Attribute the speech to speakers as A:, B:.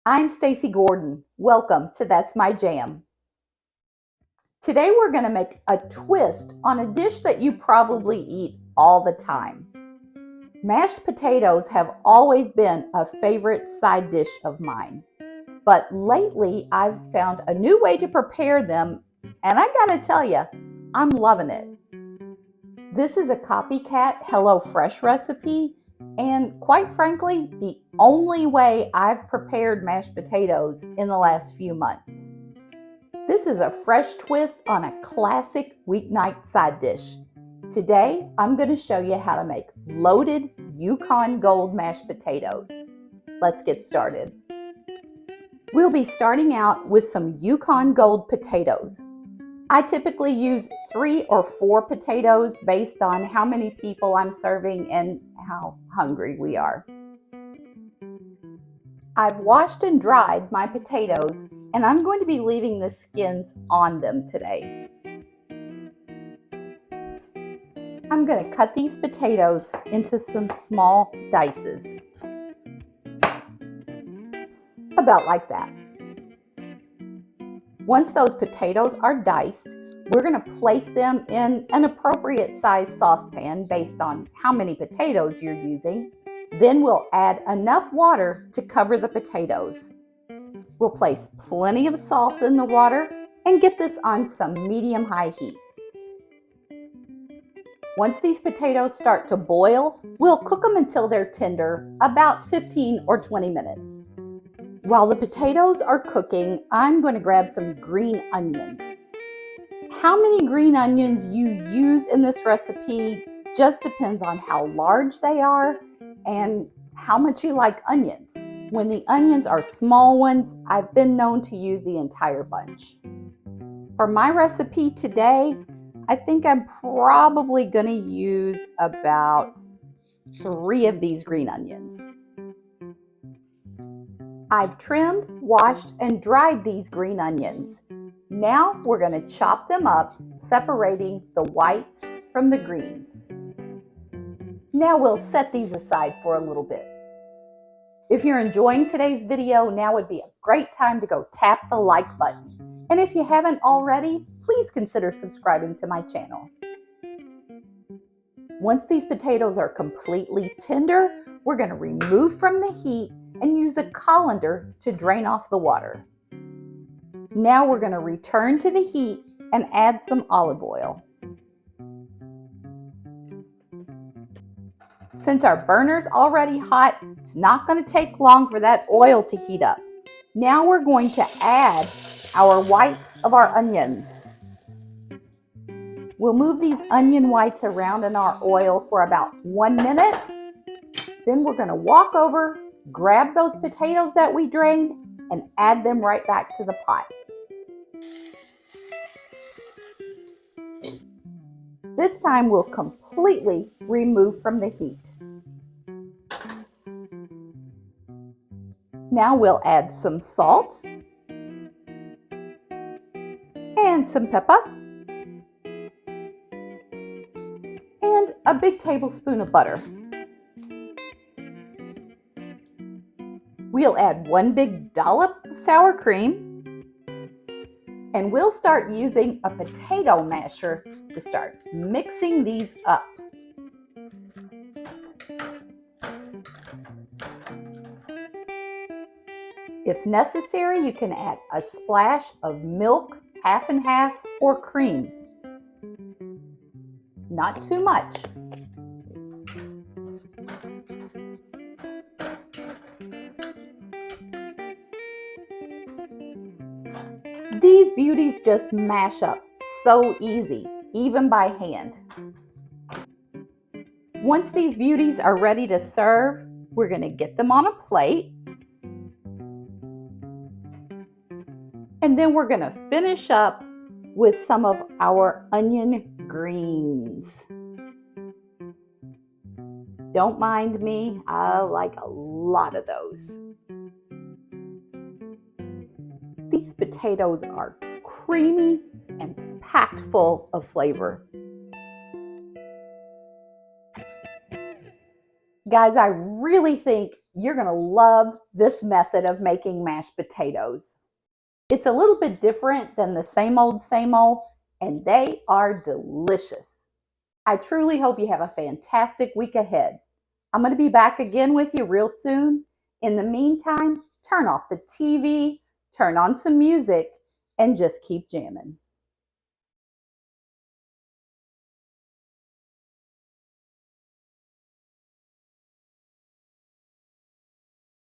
A: I'm Stacy Gordon. Welcome to That's My Jam. Today we're going to make a twist on a dish that you probably eat all the time. Mashed potatoes have always been a favorite side dish of mine, but lately I've found a new way to prepare them, and I gotta tell you, I'm loving it. This is a copycat HelloFresh recipe, and quite frankly, the only way I've prepared mashed potatoes in the last few months. This is a fresh twist on a classic weeknight side dish. Today, I'm going to show you how to make loaded Yukon Gold mashed potatoes. Let's get started. We'll be starting out with some Yukon Gold potatoes. I typically use 3 or 4 potatoes based on how many people I'm serving and how hungry we are. I've washed and dried my potatoes, and I'm going to be leaving the skins on them today. I'm going to cut these potatoes into some small dices, about like that. Once those potatoes are diced, we're going to place them in an appropriate size saucepan based on how many potatoes you're using. Then we'll add enough water to cover the potatoes. We'll place plenty of salt in the water and get this on some medium-high heat. Once these potatoes start to boil, we'll cook them until they're tender, about 15 or 20 minutes. While the potatoes are cooking, I'm going to grab some green onions. How many green onions you use in this recipe just depends on how large they are and how much you like onions. When the onions are small ones, I've been known to use the entire bunch. For my recipe today, I think I'm probably going to use about 3 of these green onions. I've trimmed, washed, and dried these green onions. Now we're going to chop them up, separating the whites from the greens. Now we'll set these aside for a little bit. If you're enjoying today's video, now would be a great time to go tap the like button. And if you haven't already, please consider subscribing to my channel. Once these potatoes are completely tender, we're going to remove from the heat and use a colander to drain off the water. Now we're going to return to the heat and add some olive oil. Since our burner's already hot, it's not going to take long for that oil to heat up. Now we're going to add our whites of our onions. We'll move these onion whites around in our oil for about 1 minute. Then we're going to walk over, grab those potatoes that we drained, and add them right back to the pot. This time we'll completely remove from the heat. Now we'll add some salt and some pepper and a big tablespoon of butter. We'll add 1 big dollop of sour cream, and we'll start using a potato masher to start mixing these up. If necessary, you can add a splash of milk, half and half, or cream. Not too much. These beauties just mash up so easy, even by hand. Once these beauties are ready to serve, we're going to get them on a plate. And then we're going to finish up with some of our onion greens. Don't mind me, I like a lot of those. These potatoes are creamy and packed full of flavor. Guys, I really think You're going to love this method of making mashed potatoes. It's a little bit different than the same old, and they are delicious. I truly hope you have a fantastic week ahead. I'm going to be back again with you real soon. In the meantime, turn off the TV, turn on some music, and just keep jamming.